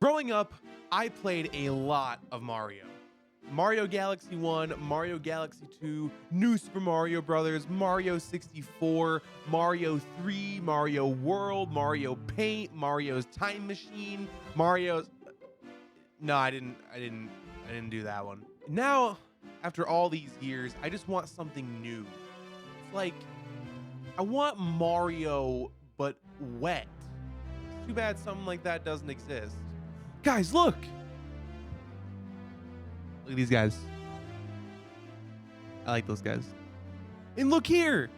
Growing up, I played a lot of Mario. Mario Galaxy 1, Mario Galaxy 2, New Super Mario Bros., Mario 64, Mario 3, Mario World, Mario Paint, Mario's Time Machine, Mario's... No, I didn't do that one. Now, after all these years, I just want something new. It's like, I want Mario, but wet. It's too bad something like that doesn't exist. Guys, look! Look at these guys. I like those guys. And look here!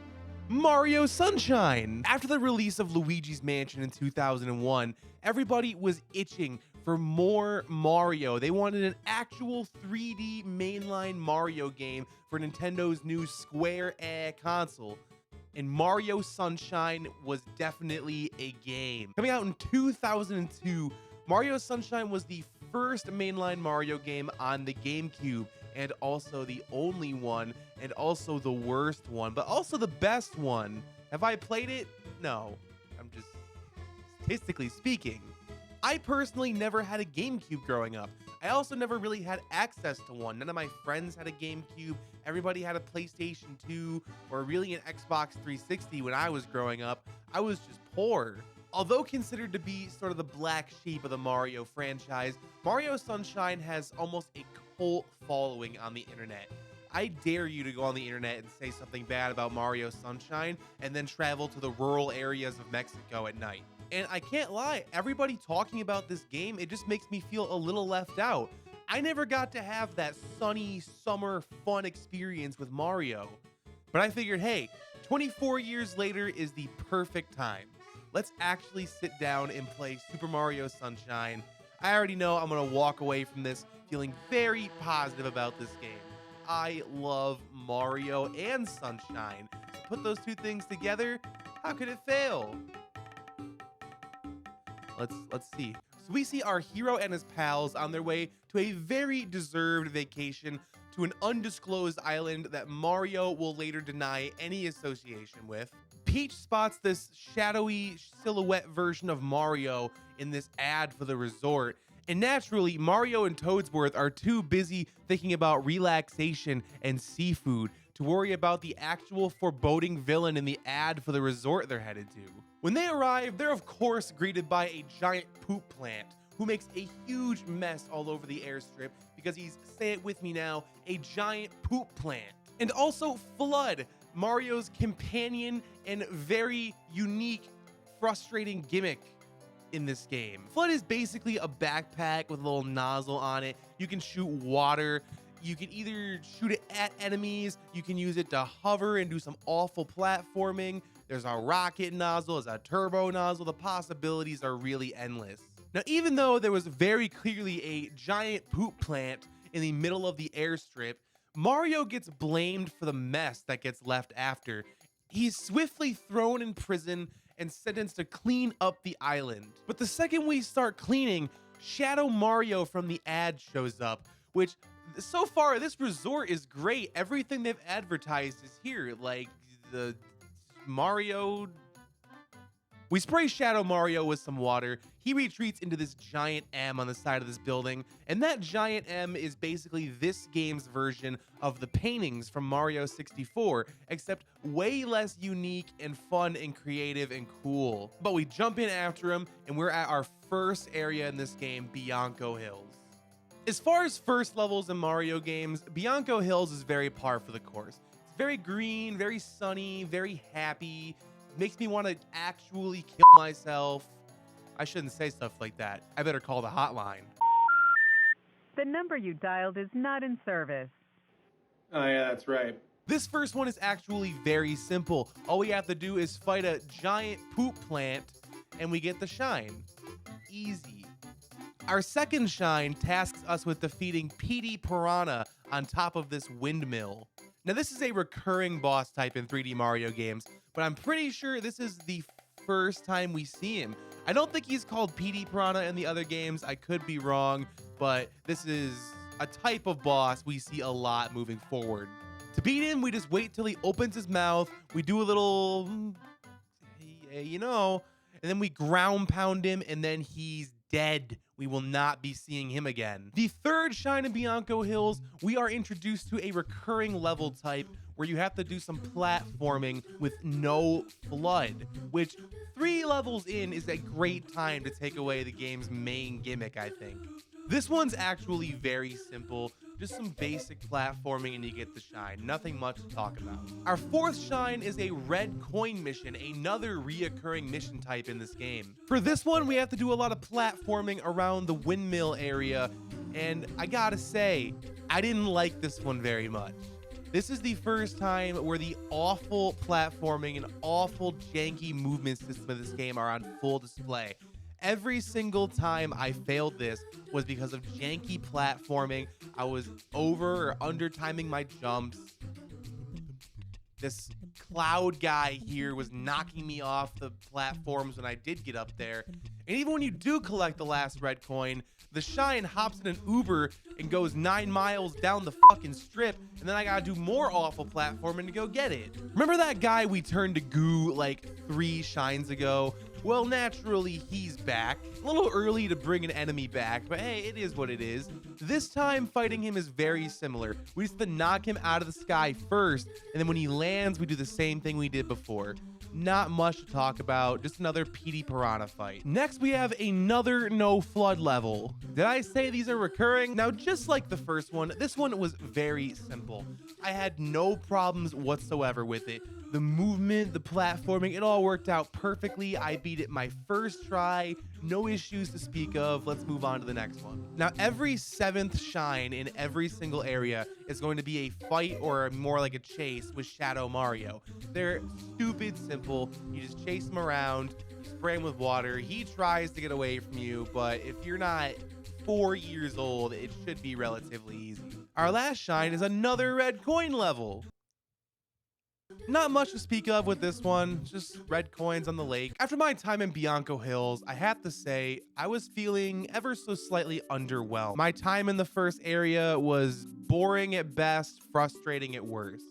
Mario Sunshine! After the release of Luigi's Mansion in 2001, everybody was itching for more Mario. They wanted an actual 3D mainline Mario game for Nintendo's new Square console. And Mario Sunshine was definitely a game. Coming out in 2002, Mario Sunshine was the first mainline Mario game on the GameCube, and also the only one, and also the worst one, but also the best one. Have I played it? No. I'm just statistically speaking. I personally never had a GameCube growing up. I also never really had access to one. None of my friends had a GameCube. Everybody had a PlayStation 2 or really an Xbox 360 when I was growing up. I was just poor. Although considered to be sort of the black sheep of the Mario franchise, Mario Sunshine has almost a cult following on the internet. I dare you to go on the internet and say something bad about Mario Sunshine and then travel to the rural areas of Mexico at night. And I can't lie, everybody talking about this game, it just makes me feel a little left out. I never got to have that sunny summer fun experience with Mario. But I figured, hey, 24 years later is the perfect time. Let's actually sit down and play Super Mario Sunshine. I already know I'm gonna walk away from this feeling very positive about this game. I love Mario and Sunshine. So put those two things together, how could it fail? Let's see. So we see our hero and his pals on their way to a very deserved vacation to an undisclosed island that Mario will later deny any association with. Peach spots this shadowy silhouette version of Mario in this ad for the resort, and naturally, Mario and Toadsworth are too busy thinking about relaxation and seafood to worry about the actual foreboding villain in the ad for the resort they're headed to. When they arrive, they're of course greeted by a giant poop plant who makes a huge mess all over the airstrip because he's, say it with me now, a giant poop plant. And also Flood, Mario's companion and very unique, frustrating gimmick in this game. Flood is basically a backpack with a little nozzle on it. You can shoot water. You can either shoot it at enemies, you can use it to hover and do some awful platforming. There's a rocket nozzle, there's a turbo nozzle. The possibilities are really endless. Now, even though there was very clearly a giant poop plant in the middle of the airstrip, Mario gets blamed for the mess that gets left after. He's swiftly thrown in prison and sentenced to clean up the island. But the second we start cleaning, Shadow Mario from the ad shows up, which so far this resort is great. Everything they've advertised is here, like the Mario. We spray Shadow Mario with some water. He retreats into this giant M on the side of this building, and that giant M is basically this game's version of the paintings from Mario 64, except way less unique and fun and creative and cool. But we jump in after him, and we're at our first area in this game, Bianco Hills. As far as first levels in Mario games, Bianco Hills is very par for the course. It's very green, very sunny, very happy. Makes me want to actually kill myself. I shouldn't say stuff like that. I better call the hotline. The number you dialed is not in service. Oh yeah, that's right. This first one is actually very simple. All we have to do is fight a giant poop plant and we get the shine. Easy. Our second shine tasks us with defeating Petey Piranha on top of this windmill. Now this is a recurring boss type in 3D Mario games, but I'm pretty sure this is the first time we see him. I don't think he's called Petey Piranha in the other games. I could be wrong, but this is a type of boss we see a lot moving forward. To beat him, we just wait till he opens his mouth. We do a little, you know, and then we ground pound him, and then he's dead. we will not be seeing him again. The third shine in Bianco Hills, we are introduced to a recurring level type where you have to do some platforming with no flood, which 3 levels in is a great time to take away the game's main gimmick, I think. This one's actually very simple, just some basic platforming and you get the shine, nothing much to talk about. Our fourth shine is a red coin mission, another reoccurring mission type in this game. For this one, we have to do a lot of platforming around the windmill area, and I gotta say, I didn't like this one very much. This is the first time where the awful platforming and awful janky movement system of this game are on full display. Every single time I failed this was because of janky platforming. I was over or under timing my jumps. This cloud guy here was knocking me off the platforms when I did get up there. And even when you do collect the last red coin, the shine hops in an Uber and goes 9 miles down the fucking strip, and then I gotta do more awful platforming to go get it. Remember that guy we turned to goo like 3 shines ago? Well, naturally, he's back. A little early to bring an enemy back, but hey, it is what it is. This time, fighting him is very similar. We just have to knock him out of the sky first, and then when he lands, we do the same thing we did before. Not much to talk about, just another PD Piranha fight. Next, we have another no flood level. Did I say these are recurring? Now, just like the first one, this one was very simple. I had no problems whatsoever with it. The movement, the platforming, it all worked out perfectly. I beat it my first try. No issues to speak of. Let's move on to the next one. Now, every 7th shine in every single area is going to be a fight or more like a chase with Shadow Mario. They're stupid simple. You just chase him around, spray him with water. He tries to get away from you, but if you're not 4 years old, it should be relatively easy. Our last shine is another red coin level. Not much to speak of with this one, just red coins on the lake. After my time in Bianco Hills, I have to say, I was feeling ever so slightly underwhelmed. My time in the first area was boring at best, frustrating at worst.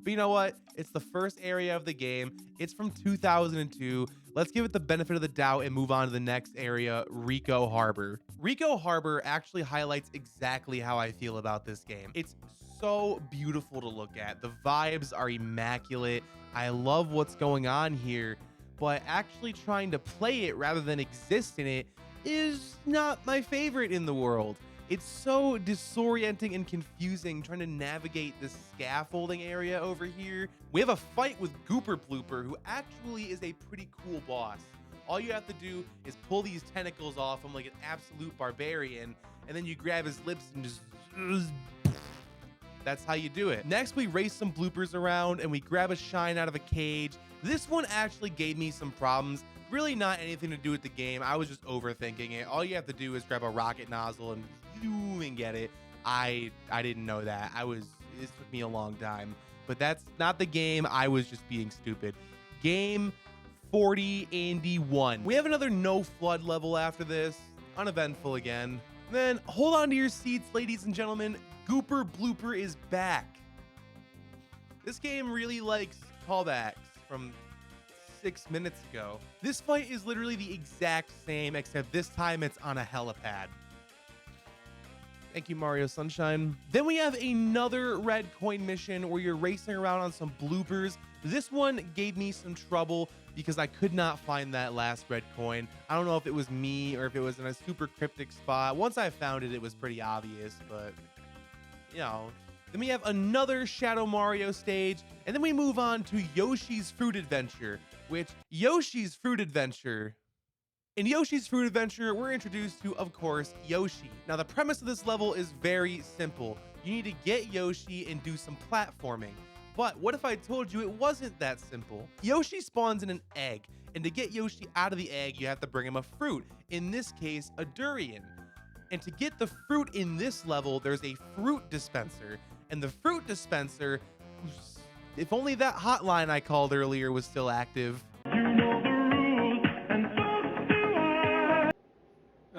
But you know what? It's the first area of the game. It's from 2002. Let's give it the benefit of the doubt and move on to the next area, Ricco Harbor. Ricco Harbor actually highlights exactly how I feel about this game. It's so beautiful to look at. The vibes are immaculate. I love what's going on here, but actually trying to play it rather than exist in it is not my favorite in the world. It's so disorienting and confusing trying to navigate this scaffolding area over here. We have a fight with Gooper Blooper, who actually is a pretty cool boss. All you have to do is pull these tentacles off him like an absolute barbarian, and then you grab his lips and just... That's how you do it. Next, we race some bloopers around and we grab a shine out of a cage. This one actually gave me some problems. Really not anything to do with the game. I was just overthinking it. All you have to do is grab a rocket nozzle and get it. I didn't know that. This took me a long time. But that's not the game. I was just being stupid. Game 40 Andy 1. We have another no flood level after this. Uneventful again. Then hold on to your seats, ladies and gentlemen. Gooper Blooper is back. This game really likes callbacks from 6 minutes ago. This fight is literally the exact same, except this time it's on a helipad. Thank you, Mario Sunshine. Then we have another red coin mission where you're racing around on some bloopers. This one gave me some trouble because I could not find that last red coin. I don't know if it was me or if it was in a super cryptic spot. Once I found it, it was pretty obvious, but... you know. Then we have another Shadow Mario stage, and then we move on to Yoshi's Fruit Adventure, which in Yoshi's Fruit Adventure, we're introduced to, of course, Yoshi. Now, the premise of this level is very simple. You need to get Yoshi and do some platforming. But what if I told you it wasn't that simple? Yoshi spawns in an egg, and to get Yoshi out of the egg, you have to bring him a fruit. In this case, a durian. And to get the fruit in this level, there's a fruit dispenser. And the fruit dispenser, if only that hotline I called earlier was still active.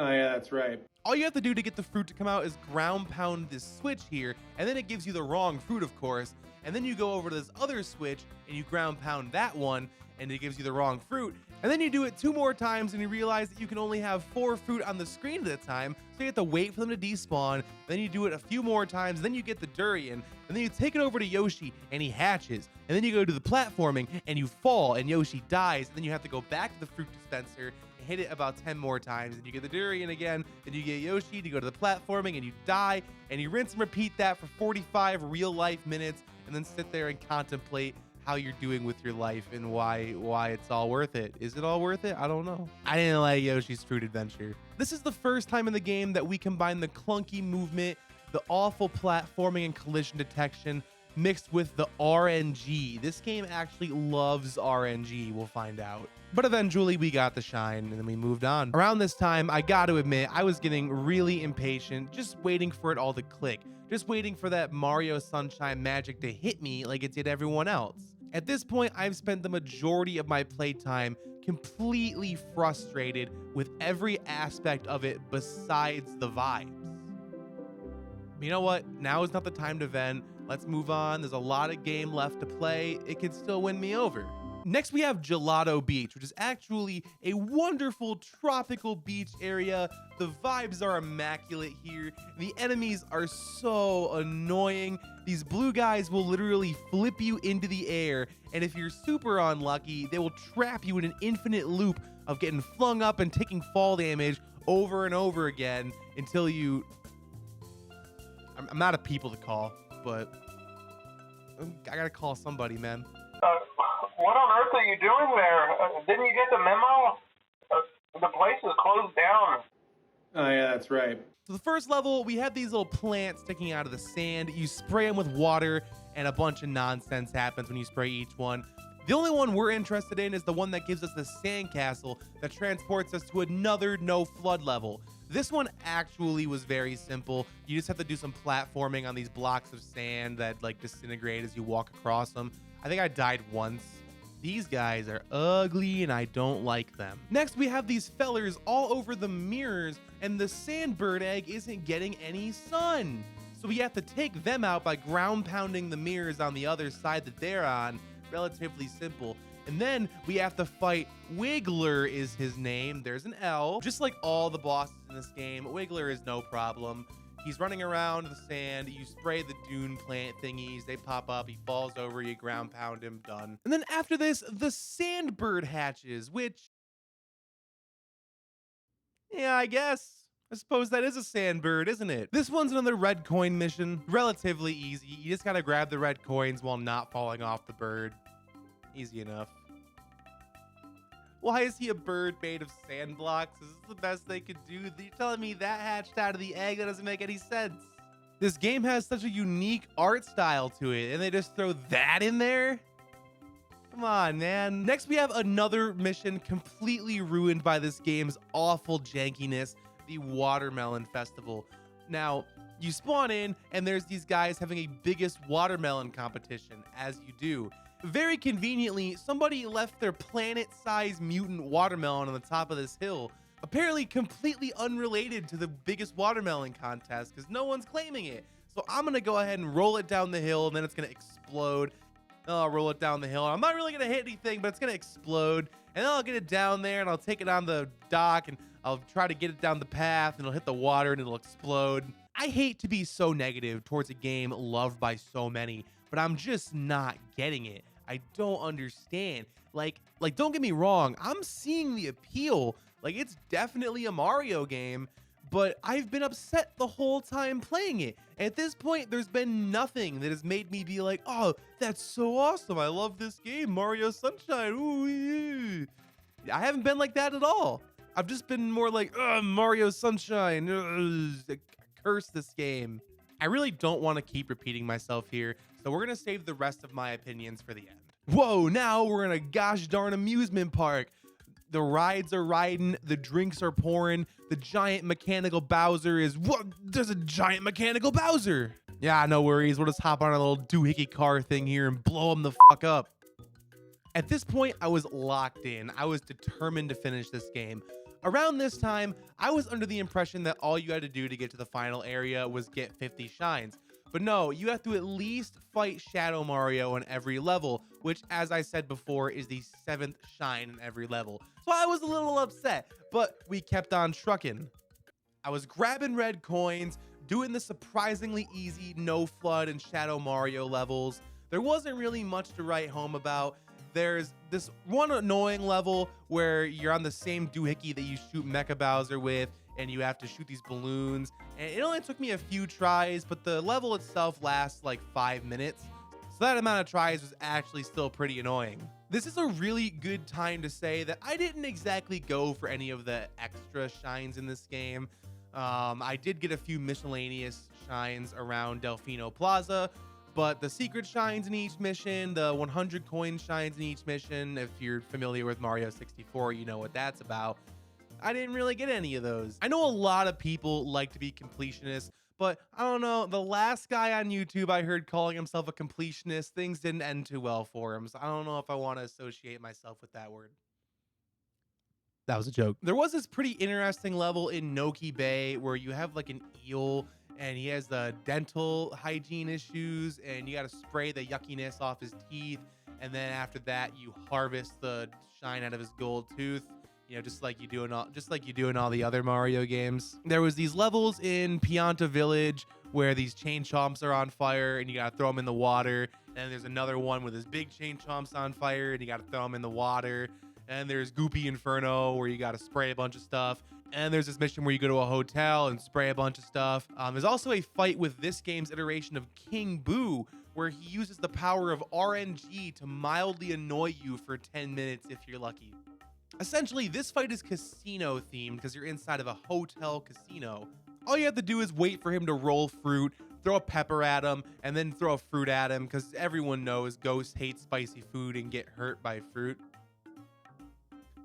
Oh, yeah, that's that's right. All you have to do to get the fruit to come out is ground pound this switch here, and then it gives you the wrong fruit, of course. And then you go over to this other switch and you ground pound that one, and it gives you the wrong fruit. And then you do it 2 more times and you realize that you can only have 4 fruit on the screen at a time, so you have to wait for them to despawn. Then you do it a few more times, then you get the durian, and then you take it over to Yoshi and he hatches. And then you go to the platforming and you fall and Yoshi dies, and then you have to go back to the fruit dispenser and hit it about 10 more times, and you get the durian again, then you get Yoshi to go to the platforming and you die, and you rinse and repeat that for 45 real life minutes, and then sit there and contemplate how you're doing with your life and why it's all worth it. Is it all worth it? I don't know. I didn't like Yoshi's Fruit Adventure. This is the first time in the game that we combine the clunky movement, the awful platforming and collision detection, mixed with the RNG. This game actually loves RNG, we'll find out. But eventually we got the shine and then we moved on. Around this time, I got to admit, I was getting really impatient, just waiting for it all to click, just waiting for that Mario Sunshine magic to hit me like it did everyone else. At this point, I've spent the majority of my playtime completely frustrated with every aspect of it besides the vibes. You know what? Now is not the time to vent. Let's move on. There's a lot of game left to play. It could still win me over. Next, we have Gelato Beach, which is actually a wonderful tropical beach area. The vibes are immaculate here. The enemies are so annoying. These blue guys will literally flip you into the air, and if you're super unlucky, they will trap you in an infinite loop of getting flung up and taking fall damage over and over again until you... I'm out of people to call, but I gotta call somebody, man. What on earth are you doing there? Didn't you get the memo? The place is closed down. Oh, yeah, that's right. So the first level, we have these little plants sticking out of the sand. You spray them with water, and a bunch of nonsense happens when you spray each one. The only one we're interested in is the one that gives us the sandcastle that transports us to another no flood level. This one actually was very simple. You just have to do some platforming on these blocks of sand that like disintegrate as you walk across them. I think I died once. These guys are ugly and I don't like them. Next, we have these fellers all over the mirrors, and the sandbird egg isn't getting any sun. So we have to take them out by ground pounding the mirrors on the other side that they're on. Relatively simple. And then we have to fight Wiggler is his name. There's an L. Just like all the bosses in this game, Wiggler is no problem. He's running around the sand. You spray the dune plant thingies. They pop up. He falls over. You ground pound him. Done. And then after this, the sandbird hatches, which... yeah, I guess. I suppose that is a sandbird, isn't it? This one's another red coin mission. Relatively easy. You just gotta grab the red coins while not falling off the bird. Easy enough. Why is he a bird made of sand blocks? Is this the best they could do? You're telling me that hatched out of the egg? That doesn't make any sense. This game has such a unique art style to it, and they just throw that in there? Come on, man. Next, we have another mission completely ruined by this game's awful jankiness, the Watermelon Festival. Now, you spawn in, and there's these guys having a biggest watermelon competition, as you do. Very conveniently, somebody left their planet-sized mutant watermelon on the top of this hill, apparently completely unrelated to the biggest watermelon contest because no one's claiming it. So I'm gonna go ahead and roll it down the hill, and then it's gonna explode. I'll roll it down the hill. I'm not really gonna hit anything, but it's gonna explode, and then I'll get it down there, and I'll take it on the dock, and I'll try to get it down the path, and it'll hit the water, and it'll explode. I hate to be so negative towards a game loved by so many, but I'm just not getting it. I don't understand. Like don't get me wrong, I'm seeing the appeal. Like, it's definitely a Mario game, but I've been upset the whole time playing it. At this point, there's been nothing that has made me be like, oh, that's so awesome. I love this game, Mario Sunshine. Ooh, yeah. I haven't been like that at all. I've just been more like, Mario Sunshine. I curse this game. I really don't want to keep repeating myself here, so we're going to save the rest of my opinions for the end. Whoa, now we're in a gosh darn amusement park. The rides are riding, the drinks are pouring, the giant mechanical Bowser is... what? There's a giant mechanical Bowser! Yeah, no worries, we'll just hop on a little doohickey car thing here and blow him the fuck up. At this point, I was locked in. I was determined to finish this game. Around this time, I was under the impression that all you had to do to get to the final area was get 50 shines. But no, you have to at least fight Shadow Mario in every level, which, as I said before, is the 7th shine in every level. So I was a little upset, but we kept on trucking. I was grabbing red coins, doing the surprisingly easy No Flood and Shadow Mario levels. There wasn't really much to write home about. There's this one annoying level where you're on the same doohickey that you shoot Mecha Bowser with, and you have to shoot these balloons. And it only took me a few tries, but the level itself lasts like 5 minutes. So that amount of tries was actually still pretty annoying. This is a really good time to say that I didn't exactly go for any of the extra shines in this game. I did get a few miscellaneous shines around Delfino Plaza, but the secret shines in each mission, the 100 coin shines in each mission, if you're familiar with Mario 64, you know what that's about. I didn't really get any of those. I know a lot of people like to be completionists, but I don't know, the last guy on YouTube I heard calling himself a completionist, things didn't end too well for him, so I don't know if I want to associate myself with that word. That was a joke. There was this pretty interesting level in Noki Bay where you have like an eel and he has the dental hygiene issues and you got to spray the yuckiness off his teeth. And then after that, you harvest the shine out of his gold tooth. You know, just like you do in all the other Mario games. There was these levels in Pianta Village where these chain chomps are on fire and you gotta throw them in the water. And there's another one with this big chain chomps on fire and you gotta throw them in the water. And there's Goopy Inferno where you gotta spray a bunch of stuff. And there's this mission where you go to a hotel and spray a bunch of stuff. There's also a fight with this game's iteration of King Boo, where he uses the power of RNG to mildly annoy you for 10 minutes if you're lucky. Essentially, this fight is casino themed because you're inside of a hotel casino. All you have to do is wait for him to roll fruit, throw a pepper at him, and then throw a fruit at him because everyone knows ghosts hate spicy food and get hurt by fruit.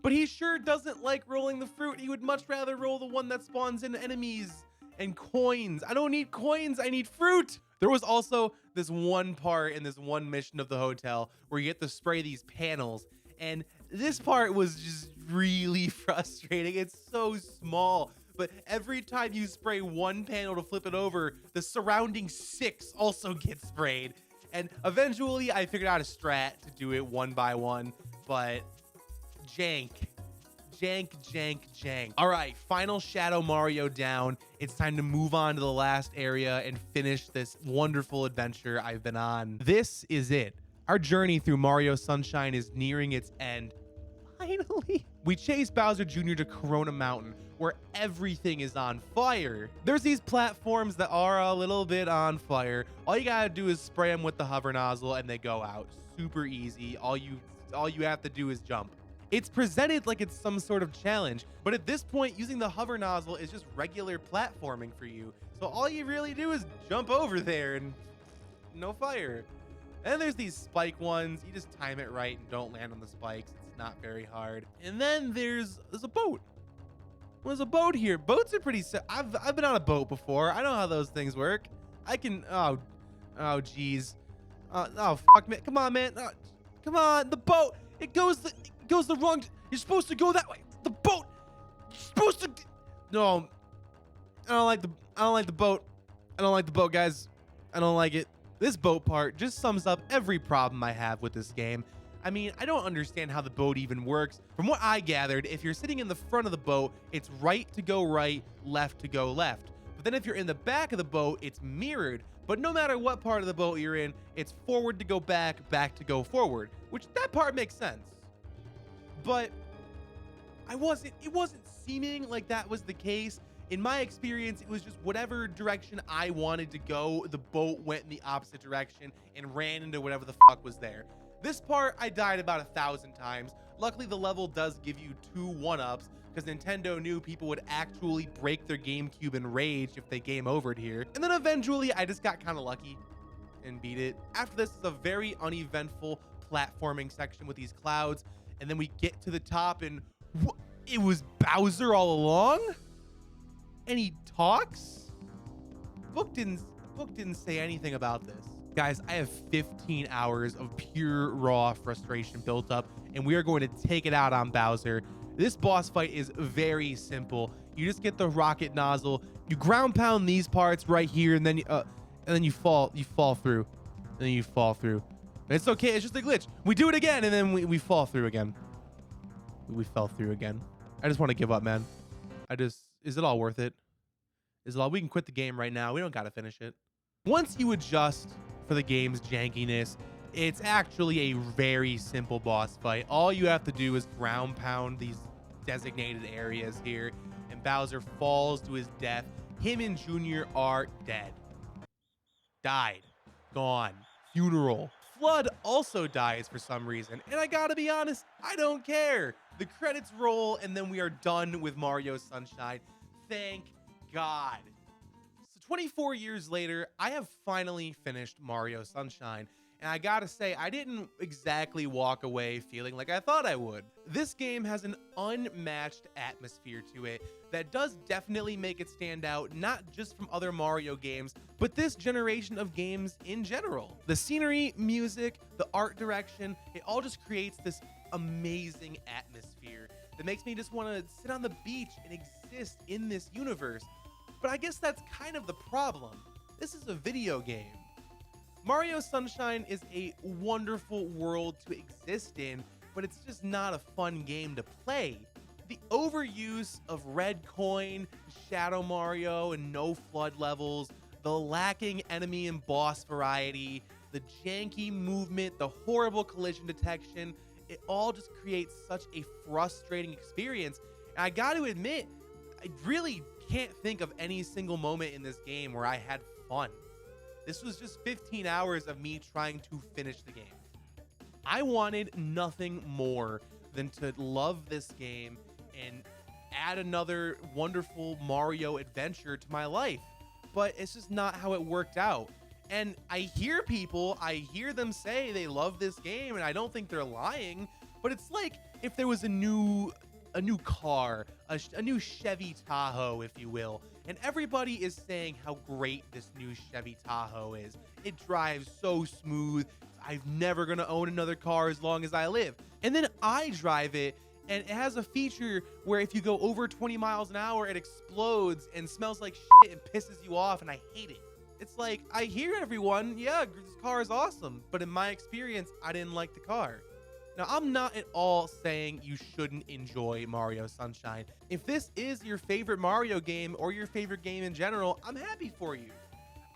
But he sure doesn't like rolling the fruit. He would much rather roll the one that spawns in enemies and coins. I don't need coins, I need fruit. There was also this one part in this one mission of the hotel where you get to spray these panels. And this part was just really frustrating. It's so small, but every time you spray one panel to flip it over, the surrounding 6 also get sprayed. And eventually I figured out a strat to do it one by one, but jank. All right, final Shadow Mario down. It's time to move on to the last area and finish this wonderful adventure I've been on. This is it. Our journey through Mario Sunshine is nearing its end. Finally. We chase Bowser Jr. to Corona Mountain, where everything is on fire. There's these platforms that are a little bit on fire. All you gotta do is spray them with the hover nozzle and they go out. Super easy. All you have to do is jump. It's presented like it's some sort of challenge, but at this point, using the hover nozzle is just regular platforming for you. So all you really do is jump over there and no fire. And there's these spike ones. You just time it right and don't land on the spikes. It's not very hard. And then there's a boat. There's a boat here. Boats are pretty I've been on a boat before. I know how those things work. I can, oh geez. Oh, fuck, man. Come on, man. Come on, the boat. It goes the wrong, you're supposed to go that way. The boat, you're supposed to, no. I don't like the boat. I don't like the boat, guys. I don't like it. This boat part just sums up every problem I have with this game. I mean, I don't understand how the boat even works. From what I gathered, if you're sitting in the front of the boat, it's right to go right, left to go left. But then if you're in the back of the boat, it's mirrored. But no matter what part of the boat you're in, it's forward to go back, back to go forward, which that part makes sense. But it wasn't seeming like that was the case. In my experience, it was just whatever direction I wanted to go, the boat went in the opposite direction and ran into whatever the fuck was there. This part, I died about 1,000 times. Luckily, the level does give you 2 1-ups because Nintendo knew people would actually break their GameCube in rage if they game overed here. And then eventually, I just got kind of lucky and beat it. After this is a very uneventful platforming section with these clouds. And then we get to the top and it was Bowser all along? And he talks? Book didn't say anything about this. Guys, I have 15 hours of pure raw frustration built up and we are going to take it out on Bowser. This boss fight is very simple. You just get the rocket nozzle, you ground pound these parts right here, and then you fall through, and then you fall through. And it's okay, it's just a glitch. We do it again, and then we fall through again. We fell through again. I just want to give up, man. Is it all worth it? Is it all? We can quit the game right now. We don't got to finish it. Once you adjust for the game's jankiness, it's actually a very simple boss fight. All you have to do is ground pound these designated areas here, and Bowser falls to his death. Him and Junior are dead. Died. Gone. Funeral. Flood also dies for some reason, and I gotta be honest, I don't care. The credits roll, and then we are done with Mario Sunshine. Thank God. So 24 years later, I have finally finished Mario Sunshine, and I gotta say, I didn't exactly walk away feeling like I thought I would. This game has an unmatched atmosphere to it that does definitely make it stand out, not just from other Mario games, but this generation of games in general. The scenery, music, the art direction, it all just creates this amazing atmosphere that makes me just want to sit on the beach and exist in this universe. But I guess that's kind of the problem. This is a video game. Mario Sunshine is a wonderful world to exist in, but it's just not a fun game to play. The overuse of red coin, Shadow Mario, and no flood levels, the lacking enemy and boss variety, the janky movement, the horrible collision detection, it all just creates such a frustrating experience. And I got to admit, I really can't think of any single moment in this game where I had fun. This was just 15 hours of me trying to finish the game. I wanted nothing more than to love this game and add another wonderful Mario adventure to my life. But it's just not how it worked out. And I hear them say they love this game, and I don't think they're lying, but it's like if there was a new car, a new Chevy Tahoe, if you will, and everybody is saying how great this new Chevy Tahoe is. It drives so smooth. I'm never gonna own another car as long as I live. And then I drive it, and it has a feature where if you go over 20 miles an hour, it explodes and smells like shit and pisses you off, and I hate it. It's like, I hear everyone, yeah, this car is awesome, but in my experience, I didn't like the car. Now, I'm not at all saying you shouldn't enjoy Mario Sunshine. If this is your favorite Mario game or your favorite game in general, I'm happy for you.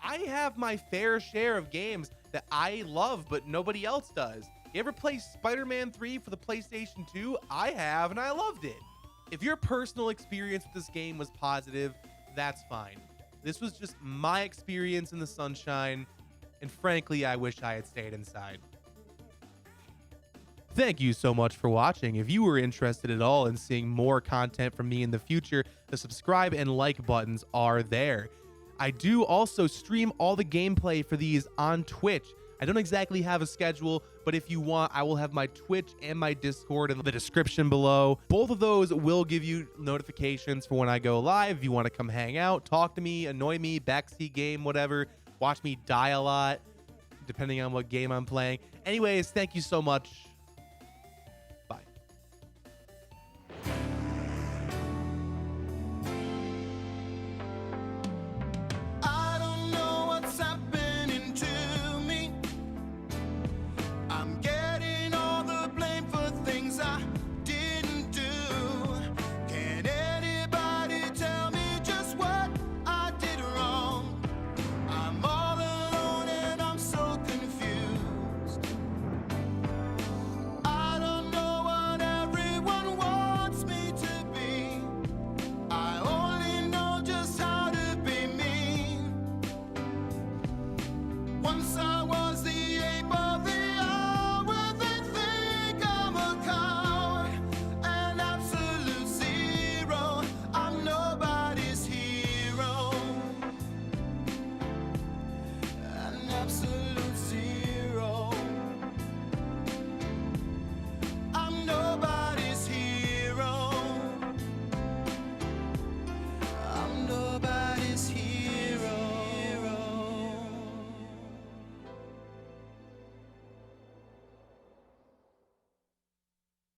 I have my fair share of games that I love, but nobody else does. You ever play Spider-Man 3 for the PlayStation 2? I have, and I loved it. If your personal experience with this game was positive, that's fine. This was just my experience in the sunshine, and frankly, I wish I had stayed inside. Thank you so much for watching. If you were interested at all in seeing more content from me in the future, the subscribe and like buttons are there. I do also stream all the gameplay for these on Twitch. I don't exactly have a schedule, but if you want, I will have my Twitch and my Discord in the description below. Both of those will give you notifications for when I go live. If you want to come hang out, talk to me, annoy me, backseat game, whatever, watch me die a lot, depending on what game I'm playing. Anyways, thank you so much.